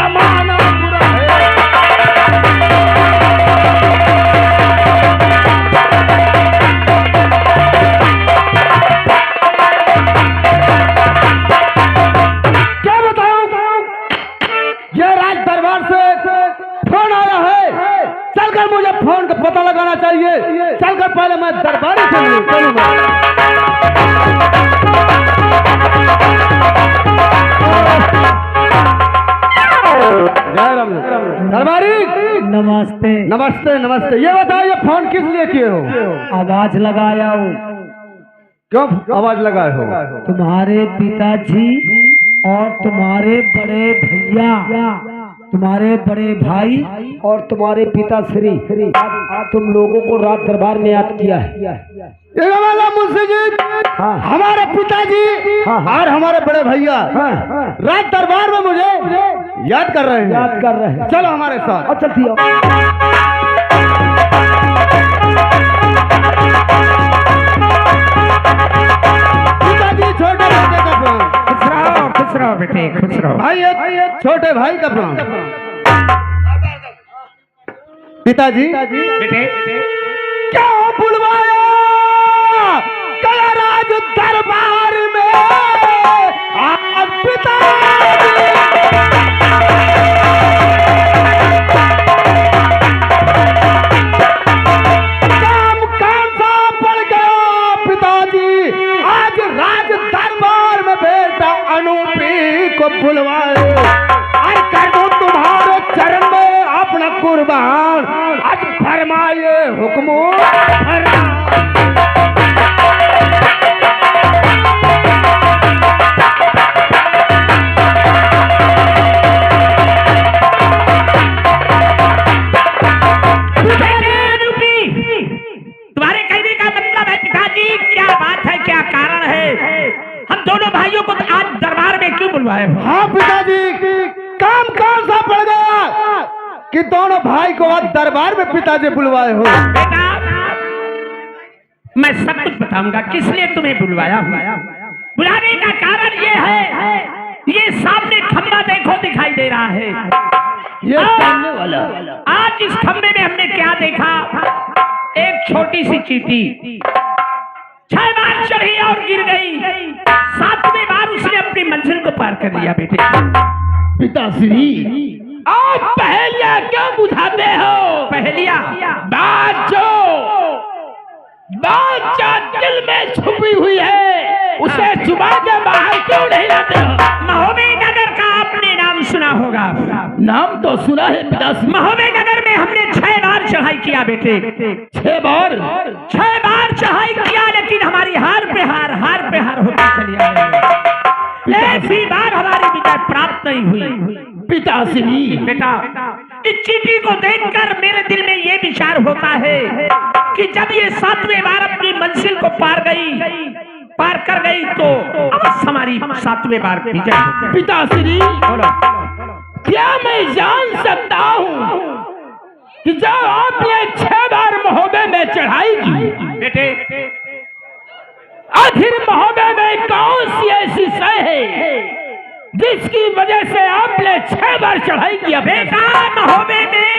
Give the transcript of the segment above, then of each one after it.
जमाना बुरा है। क्या बताऊं, ये राज दरबार से फोन आया है। चलकर मुझे फोन का पता लगाना चाहिए। चलकर पहले मैं दरबारी से चलूंगा। दरबारी नमस्ते। नमस्ते नमस्ते। ये बताओ ये फोन किस लिए किए हो? आवाज लगाया हूँ। क्यों आवाज लगाए हो? तुम्हारे पिताजी और तुम्हारे बड़े भैया, तुम्हारे बड़े भाई और तुम्हारे पिता श्री तुम लोगों को रात दरबार में याद किया है। ये वाला मुंशी जी, हाँ। हमारे पिताजी और हमारे बड़े भैया राज दरबार में मुझे याद कर रहे हैं। चलो हमारे साथ। और चलती हो। पिताजी छोटे बेटे का प्रणाम। खुश रहो बेटे, खुश रहो। भाई छोटे भाई का प्रणाम। पिताजी बेटे क्या बुलवाया गया राज दरबार में? आज पिताजी काम कौन सा पड़ गया? पिताजी आज राज दरबार में बेटा अनूपी को बुलवाए और कर दो तुम्हारे चरण में अपना कुर्बान। आज फरमाए हुक्मो तुम्हारे कहने का मतलब है पिताजी, क्या बात है, क्या कारण है? हम दोनों भाइयों को आज दरबार में क्यों बुलवाए हो? हाँ पिताजी, काम कौन सा पड़ गया कि दोनों भाई को आज दरबार में पिताजी बुलवाए हो? बेटा मैं सब कुछ बताऊंगा किस लिए तुम्हें बुलवाया हुआ। बुलाने का कारण ये है, ये सामने खंबा देखो दिखाई दे रहा है। ये सामने वाला। आज इस खंबे में हमने क्या देखा? एक छोटी सी चींटी 6 बार चढ़ी और गिर गई। 7वें बार उसने अपनी मंजिल को पार कर लिया। बेटे पिताश्री आप पहेलियां क्यों बुझाते हो? पहेलियां बात जो दिल में छुपी हुई है उसे छुपा के बाहर क्यों नहीं लाते हो? महोबे नगर का आपने नाम सुना होगा। नाम तो सुना है पिताश्री। महोबे नगर में हमने 6 बार चढ़ाई किया बेटे। 6 बार 6 बार चढ़ाई किया, लेकिन हमारी हार पे हार होती चली आ रही है। एक भी बार हमारी विजय प्राप्त नहीं हुई। पिताश्री बेटा इस चींटी को देखकर मेरे दिल में ये विचार होता है कि जब ये 7वें बार अपनी मंजिल को पार कर गई तो अवश्य हमारी 7वें बार विजय होगी। पिताश्री क्या मैं जान सकता हूँ कि जब आपने 6 बार महोबे में चढ़ाई की, बेटे आखिर महोबे में कौन सी ऐसी शय है जिसकी वजह से आपने 6 बार चढ़ाई किया? बेटा महोबे में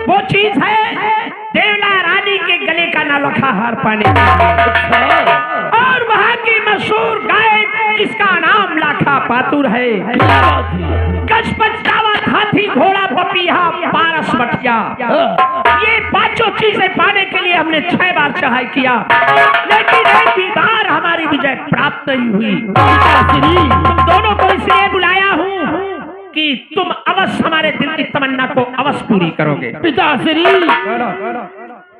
वो चीज है देवला रानी के गले का नौलखा हार पाने के लिए। और वहाँ की मशहूर गाय जिसका नाम लाखा पातुर है। गजपच दावत हाथी घोड़ा पपीहा पारस बटिया, ये 5 चीजें पाने के लिए हमने 6 बार चढ़ाई किया, लेकिन एक भी बार हमारी विजय प्राप्त नहीं हुई। तुम दोनों को इसलिए बुलाया हूँ कि तुम अवश्य हमारे दिल की तमन्ना को अवश्य पूरी करोगे। पिताश्री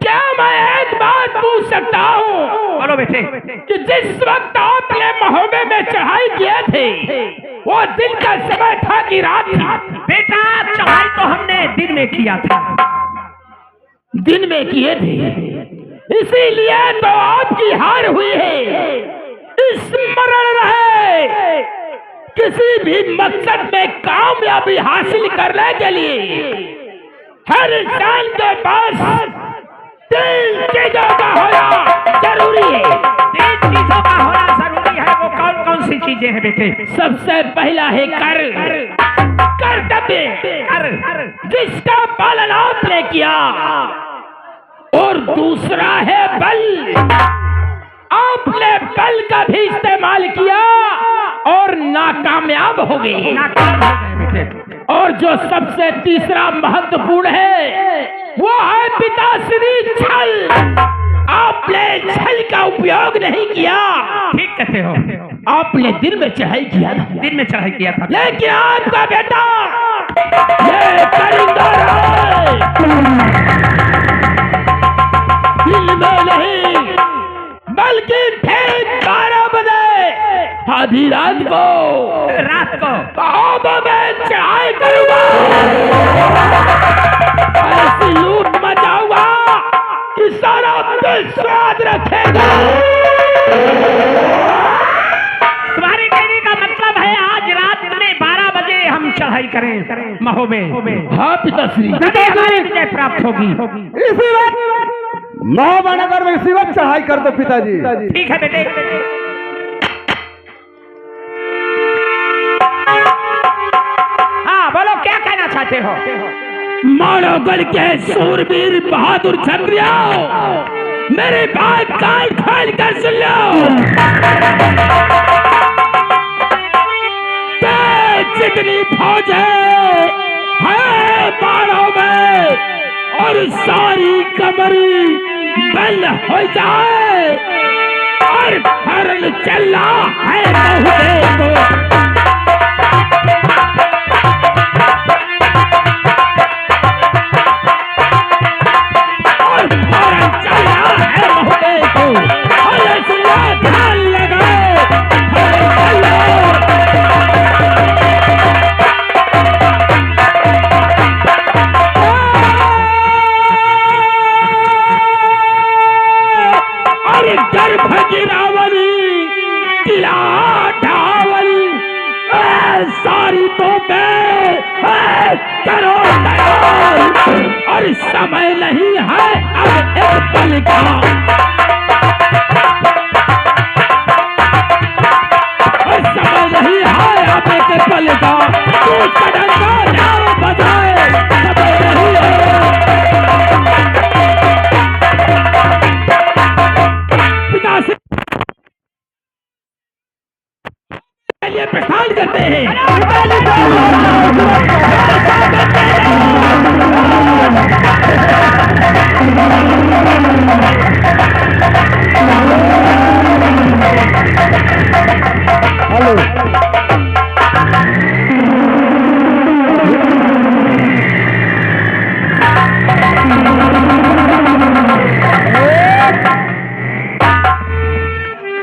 क्या मैं एक बात पूछ सकता हूँ? बोलो बेटे। कि जिस वक्त आपने महोबे में चढ़ाई किए थे वो दिन का समय था कि रात थी? बेटा चढ़ाई तो हमने दिन में किया था। दिन में किए थे, इसीलिए तो आपकी हार हुई है। स्मरण रहे, किसी भी मकसद में कामयाबी हासिल करने के लिए हर इंसान के पास 3 चीजों का होना जरूरी है। 3 चीजों का होना जरूरी है। वो कौन कौन सी चीजें हैं बेटे? सबसे पहला है कर कर्तव्य जिसका पालन आपने किया, और दूसरा है बल। आपने बल का भी इस्तेमाल किया और नाकामयाब हो गए। और जो सबसे तीसरा महत्वपूर्ण है वो है पिताश्री छल। आपने छल का उपयोग नहीं किया। ठीक कहते हो, आपने दिन में चढ़ाई किया था, दिन में चढ़ाई किया था, लेकिन आपका बेटा ये करिंदर है, दिन में नहीं बल्कि ठीक 12 बजे आधी रात को ख्वाबों में चढ़ाई करूंगा। ऐसी लूट मचाऊंगा कि सारा विश्व याद रखेगा। तुम्हारे कहने का मतलब है आज रात में 12 बजे हम चढ़ाई करें महोबे। हाँ पिताश्री, हमारी विजय प्राप्त होगी। इसी वक्त महोबा नगर में इसी वक्त चढ़ाई कर दो पिताजी। ठीक है बेटे। हाँ बोलो, क्या कहना चाहते हो? मानवगढ़ के सूरवीर बहादुर क्षत्रियों, मेरे बात कान खोल कर सुन लो। जितनी फौज है मानव में और सारी कमरी बल हो जाए और हरण चलना है महोबे को। सारी तो करो तैयार, और समय नहीं है अब एक पल का। और समय नहीं है अब एक पल का। तू डंका जाओ बजाए, समय नहीं है। पिताश्री ये प्रस्थान करते हैं।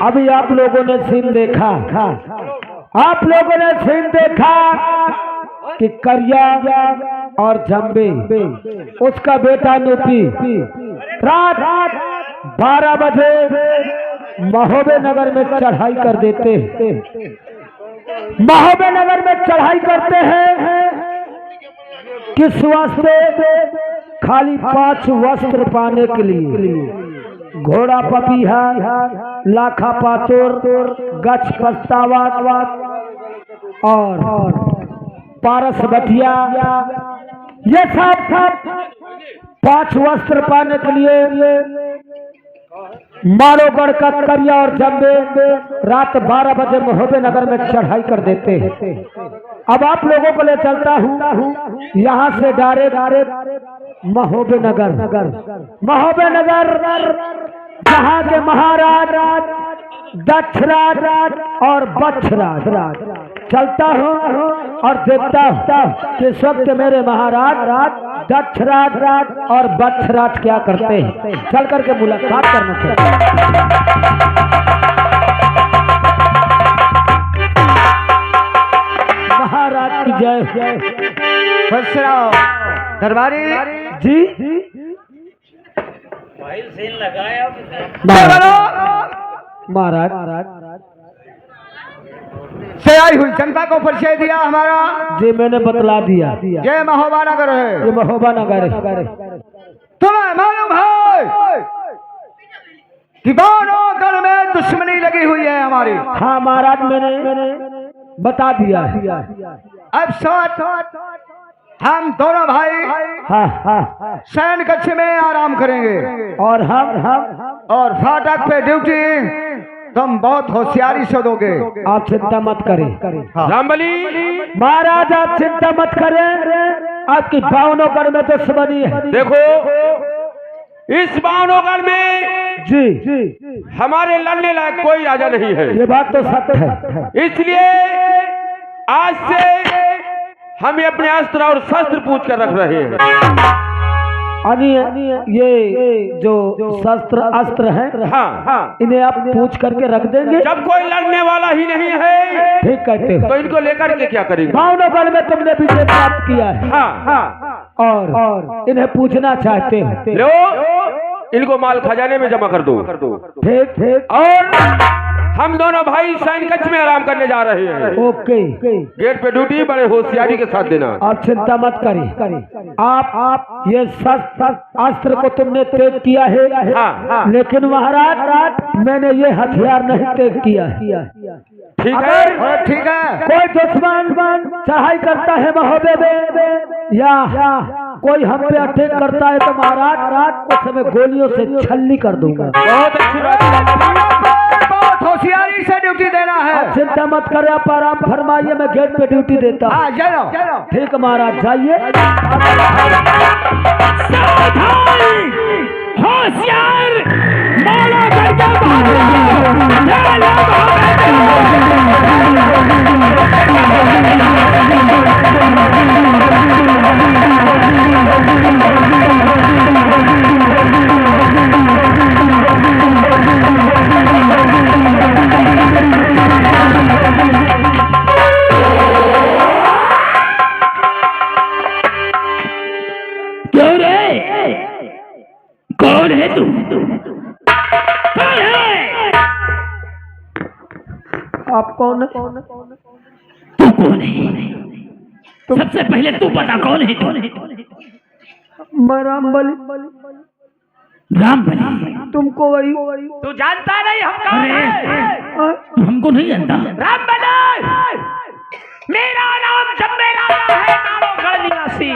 अभी आप लोगों ने सीन देखा, आप लोगों ने सीन देखा कि करिया और जम्बे उसका बेटा नुपी रात 12 बजे महोबे नगर में चढ़ाई कर देते हैं। महोबे नगर में चढ़ाई करते हैं किस वास्ते? खाली 5 वस्त्र पाने के लिए। घोड़ा पपीहा, लाखा पातुर, गछ पछतावा और पारस बटिया, ये सब 5 वस्त्र पाने के लिए मालोगढ़ का करिया और जम्बे रात 12 बजे महोबे नगर में चढ़ाई कर देते हैं। अब आप लोगों को ले चलता हूँ यहाँ से डायरेक्ट महोबे नगर जहाँ के महाराज दक्षराज और बक्षराज। चलता हूँ और देखता हूँ कि इस वक्त मेरे महाराज दक्षराज और बक्षराज क्या करते हैं। चल करके मुलाकात करना चाहिए। महाराज की जय। दरबारी जी सीन लगाया महाराज से आई हुई जनता को परिचय दिया हमारा जी, मैंने बतला दिया। ये महोबा नगर है, ये महोबा नगर है। तुम्हें मालूम है कि दोनों दल में दुश्मनी लगी हुई है हमारी? हाँ महाराज, मैंने बता दिया। अब सोच, हम दोनों भाई हाँ हाँ शयन कक्ष में आराम करेंगे और हम और फाटक पे ड्यूटी तुम बहुत होशियारी से दोगे। आप चिंता मत करें। रामबली महाराज आप चिंता मत करें, आपकी भावनगढ़ में दुश्मनी है। देखो, इस भावनगढ़ में जी हमारे लड़ने लायक कोई राजा नहीं है। ये बात तो सत्य है। इसलिए आज से हम ये अपने अस्त्र और शस्त्र पूछ कर रख रहे हैं। ये जो शस्त्र अस्त्र है, हाँ, इन्हें आप पूछ करके रख देंगे। जब कोई लड़ने वाला ही नहीं है ठीक कहते हो। तो इनको लेकर के क्या करेंगे? भावनगढ़ में तुमने विजय प्राप्त किया है। हाँ, और इन्हें पूछना चाहते हो। लो, इनको माल खजाने में जमा कर दो। ठीक ठीक। और हम दोनों भाई शयन कक्ष में आराम करने जा रहे हैं। ओके। गेट पे ड्यूटी बड़े होशियारी के साथ देना। आप चिंता मत करिए। आप ये अस्त्र को तुमने त्याग किया है। हाँ। लेकिन महाराज मैंने ये हथियार नहीं त्याग किया है। ठीक है, और ठीक है, कोई दुश्मन चढ़ाई करता है महोदय में या कोई हम पे अटैक करता है तो महाराज उस समय गोलियों से छलनी कर दूंगा। बहुत अच्छी बात है। बहुत होशियारी से ड्यूटी देना है। आप चिंता मत करें, आप आराम फरमाइए, मैं गेट पे ड्यूटी देता हूँ। हाँ, चलो। ठीक है महाराज, जाइए। होशियार माला क्यों रे? कौन है तू? कौन है? आप कौन? तू कौन है? सबसे पहले तू बता कौन है? मैं रामबली। रामबली? तुमको वही तू जानता नहीं हम कौन है? तू हमको नहीं जानता? रामबली मेरा नाम जम्बे राजा है, नालोगढ़ निवासी।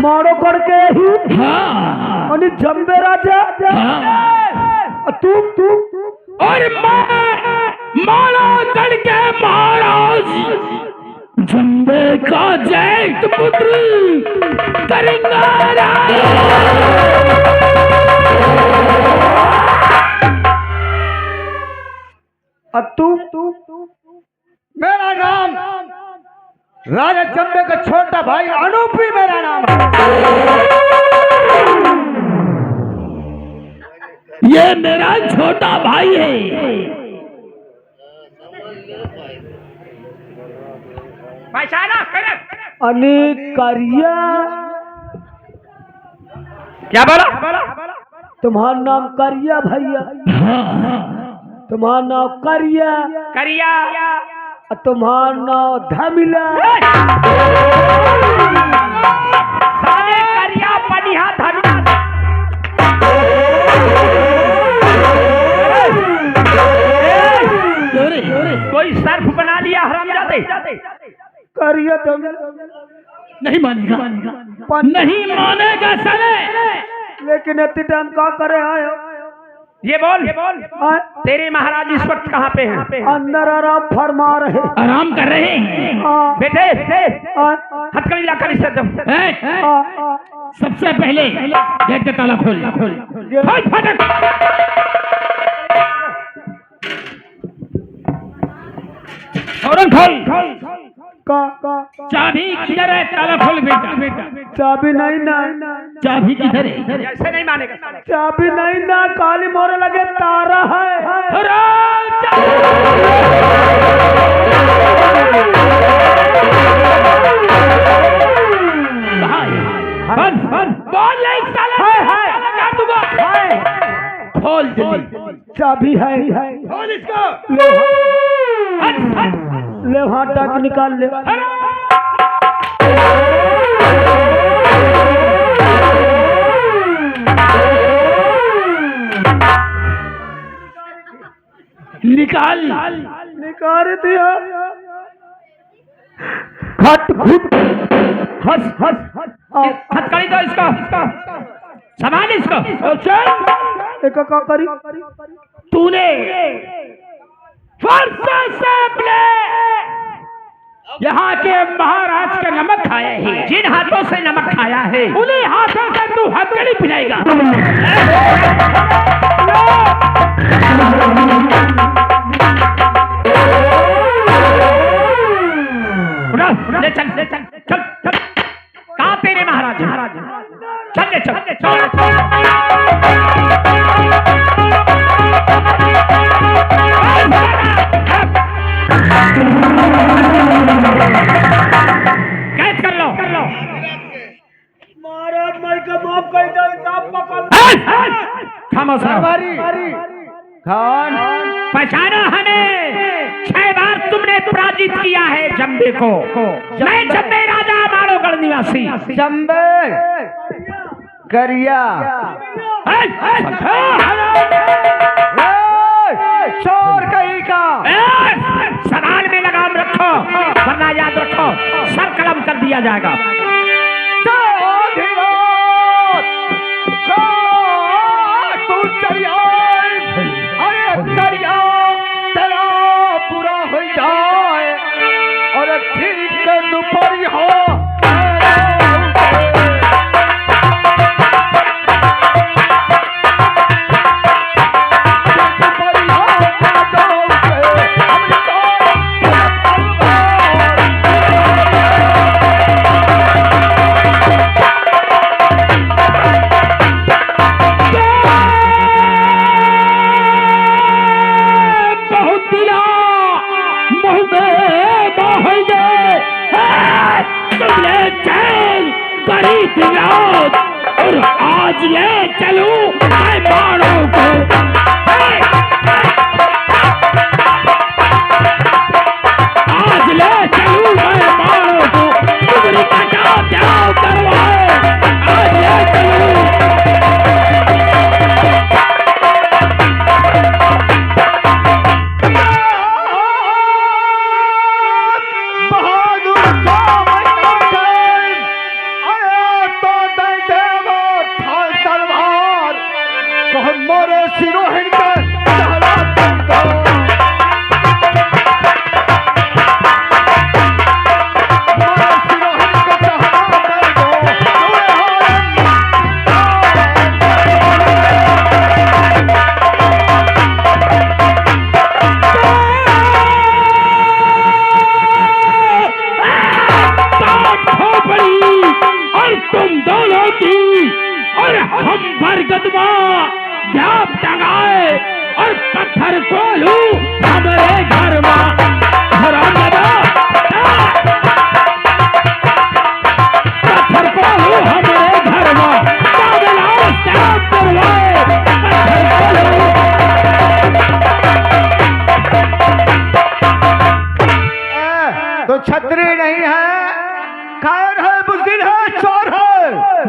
मारो करके ही। हाँ। और जम्बे राजा। हाँ। तुम और मैं मालागढ़ के महाराज जम्बे का ज्येष्ठ पुत्र करिंगा। तू मेरा नाम राजा चंबे का छोटा भाई अनूपी मेरा नाम है। ये मेरा छोटा भाई है। पहचाना? करिया। क्या बोला? तुम्हारा नाम करिया भैया? तुम्हारा नाम करिया? करिया। तुम्हारा नाम धमिला? सारे करिया पनिया धमिला। कोई सर्फ बना लिया हरामजादे। करिया धमिला नहीं मानेगा, नहीं मानेगा साले। लेकिन इतने टाइम का करे आयो? ये बोल तेरे महाराज इस वक्त कहाँ पे हैं? अंदर आराम फरमा रहे। आराम कर रहे हैं। बेटे हथकड़ी लाकर इसे दो। सबसे पहले गेट का ताला खोल। खोल फाटक। फौरन खोल। चाबी किधर है? ताला खोल बेटा। चाबी नहीं ना। चाबी किधर है? ऐसे नहीं मानेगा। चाबी नहीं ना, काली मोर लगे तारा है। बोल नहीं साला। खोल जल्दी। चाबी है। खोल इसको। ले हाथ तक निकाल ले। निकाल निकाल दिया। खट खुट हंस हंस हथकड़ी दो इसको, संभाल इसको। चल एक का करी तूने वर्षों से अपने यहाँ के महाराज का नमक खाया है। जिन हाथों से नमक खाया है उन्हीं हाथों से तू हथकड़ी पिलाएगा। ले चल ले चल चल चल। कहाँ तेरे महाराज? चल ले चल चल। कैद कर लो। महाराज मैं का माफ कर दो, साहब पकड़ खामोश रहो। खान पहचाना हमें, 6 बार तुमने पराजित किया है जम्बे को। मैं जम्बे राजा माड़ोगढ़ निवासी। चंबे करिया चोर कहीं का। सवाल में लगाम रखो, वरना याद रखो सर कलम कर दिया जाएगा। तू चलिया करिया तेरा पूरा हो जाए और ठीक दोपहरी हो। और आज ले चलूं मैं माड़ों को। आज ले चलूं मैं माड़ों को। तुम्हारी कटा क्या करवाए, आज ले चलूं। तुम दोनों की और हम बरगदमा जाप टंगाए और पत्थर को लूं हमारे घर में। पत्थर को लूं हमारे घर में। जाप करवाए पत्थर को लूं। तो छतरी नहीं है, कायर है, बुज़दिल है, चोर है।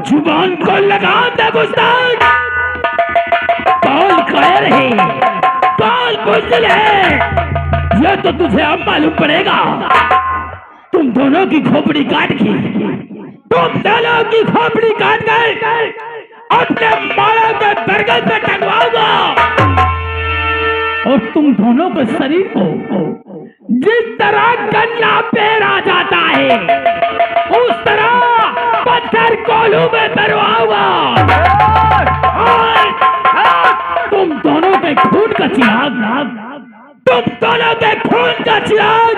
जुबान को लगा दे बुज़दिल। कौन कायर है, कौन बुज़दिल है, ये तो तुझे अब मालूम पड़ेगा। तुम दोनों की खोपड़ी काट की, तुम दोनों की खोपड़ी काट गए अपने माला के बरगद में टंगवाऊंगा और तुम दोनों के शरीर को जिस तरह गन्ना पेरा जाता है उस तरह पत्थर कोलू में दरवाऊंगा। तुम दोनों के खून का चिराग, तुम दोनों के खून का चिराग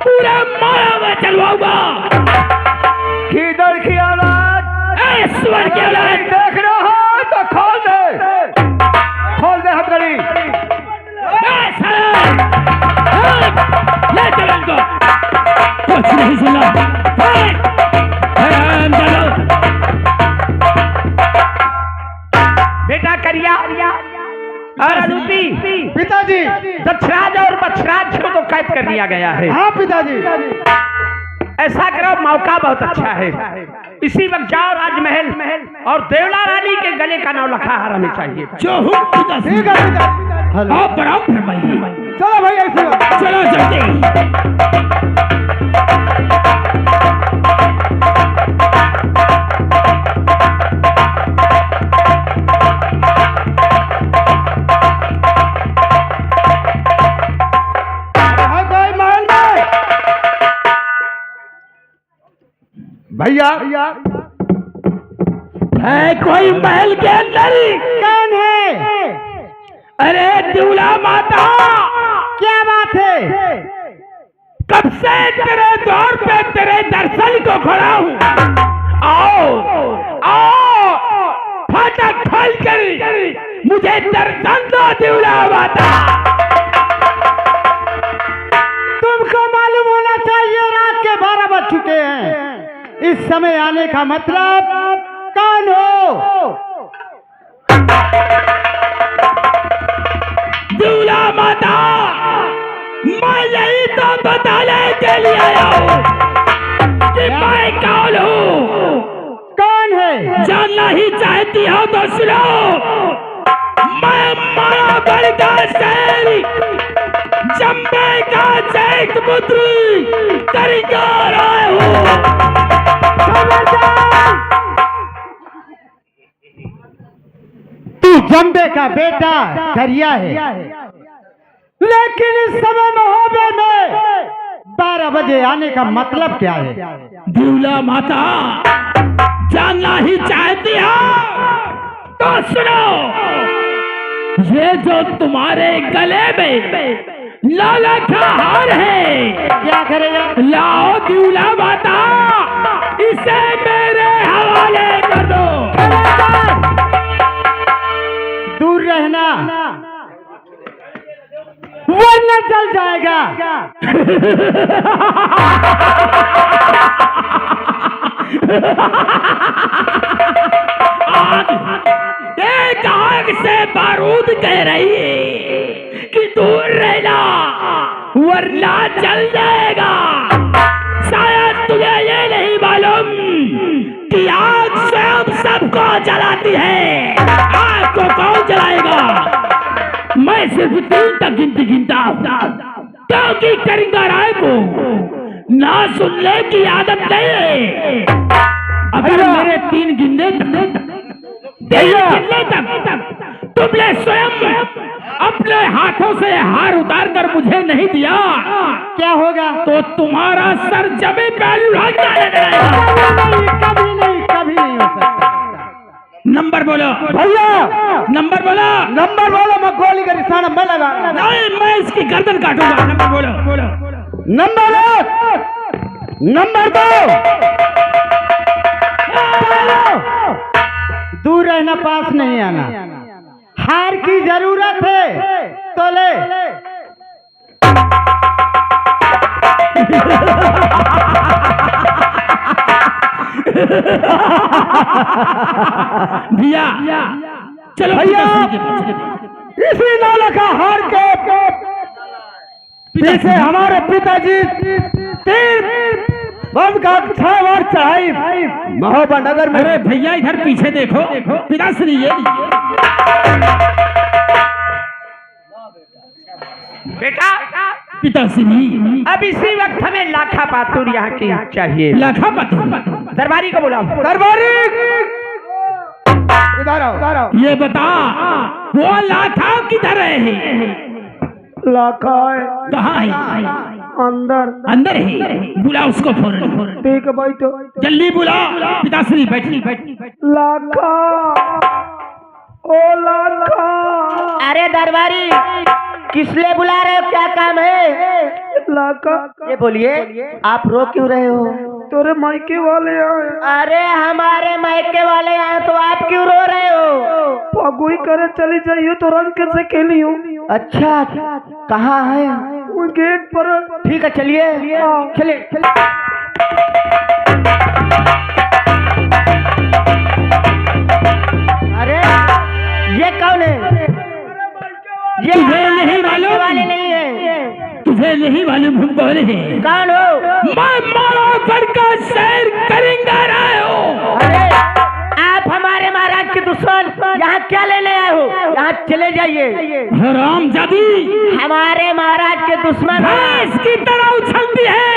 पूरे माया में चलवाऊंगा। किधर की औलाद, ईश्वर की औलाद। देख रहा हो तो खोल दे हथकड़ी। ले चल इनको, कुछ नहीं सुना। बेटा करिया और अनूपी पिताजी, दक्षराज और मच्छराज को तो कैद कर दिया गया है। हाँ पिताजी। ऐसा करो, मौका बहुत अच्छा है, इसी वक्त जाओ राजमहल और देवला रानी के गले का नाम लिखा हमें चाहिए। जो हूँ पिताजी। ठीक है पिताजी। आप बड़ा फरमाइए। चलो भाई ऐसे चलो जल्दी। भैया है कोई महल के अंदर? कौन है? अरे दूल्हा माता, क्या बात है? कब से तेरे द्वार पे तेरे दर्शन को खड़ा हूँ। आओ आओ, फाटक खोल कर मुझे दर्शन दो दूल्हा माता। तुमको मालूम होना चाहिए रात के 12 बज चुके हैं। इस समय आने का मतलब कौन हो? दूल्हा माता, मैं यही तो बताने के लिए आया हूँ कि मैं कौन हूँ। कौन है? जानना ही चाहती हो तो सुनो। मैं मायागढ़ का शेर, जम्बे का जैत पुत्र करिंगार आया हूँ। तू जम्बे का बेटा करिया है, लेकिन इस समय महोबे में 12 बजे आने का मतलब क्या है? दूल्हा माता, जानना ही चाहती हो तो सुनो। ये जो तुम्हारे गले में लाला का हार है, क्या करेगा? लाओ दूल्हा माता, इसे मेरे हवाले कर दो। दूर रहना वरना जल जाएगा। एक आग से बारूद कह रही है कि दूर रहना वरना जल जाएगा। शायद तुझे ये नहीं मालूम कि आग स्वयं सबको जलाती है। आग को कौन जलाएगा? मैं सिर्फ 3 तक गिनता हूँ, क्योंकि करिंगा राय को ना सुनने की आदत नहीं है। अगर मेरे 3 गिनने तक तुमने स्वयं अपने हाथों से हार उतार कर मुझे नहीं दिया, क्या होगा? तो तुम्हारा सर जमीन पे लग जाएगा। कभी नहीं, कभी नहीं हो सकता। नंबर बोलो भैया, नंबर बोलो। नंबर बोलो, मैं गोली का निशाना मैं लगा। नहीं, मैं इसकी गर्दन काटूंगा। नंबर बोलो। Number 1, number 2। दूर रहना, पास नहीं आना। हार की जरूरत है तो ले। भैया चलो भैया, इसी नाला का हार के पीछे हमारे पिताजी 3 बम का 6 बार चढ़ाई महोबा नगर में। अरे भैया, इधर पीछे देखो। पिताश्री ये बेटा, पिताश्री, अब इसी वक्त हमें लाखा पातुर यहाँ की चाहिए। लाखा पातुर, दरबारी को बुलाओ। दरबारी, इधर आओ। ये बता, वो लाखा किधर है? लाखा कहाँ है? अंदर है। बुला उसको फौरन। ठीक है भाई, तो जल्दी बुला। पिताश्री बैठी। लाखा, ओ लाखा। अरे दरबारी, किस लिए बुला रहे हो? क्या काम है? लाखा, ये बोलिए, आप रो क्यों रहे हो? तोरे मायके वाले आए। अरे हमारे मायके वाले आए तो आप क्यों रो रहे हो? पगुई करे चली जाइए तो रंग कैसे खेली हूँ। अच्छा, कहाँ है? वो गेट पर। ठीक है, चलिए चलिए। अरे ये कौन है? ये तुझे नहीं मालूम? वाले नहीं है। तुझे नहीं मालूम हम कौन है? कौन हो? मैं मायागढ़ का शेर करिंगार आया हूँ। अरे आप हमारे महाराज के दुश्मन यहाँ क्या लेने आए हो? यहाँ चले जाइए। हरामजादी, हमारे महाराज के दुश्मन भैंस की तरह उछलती है।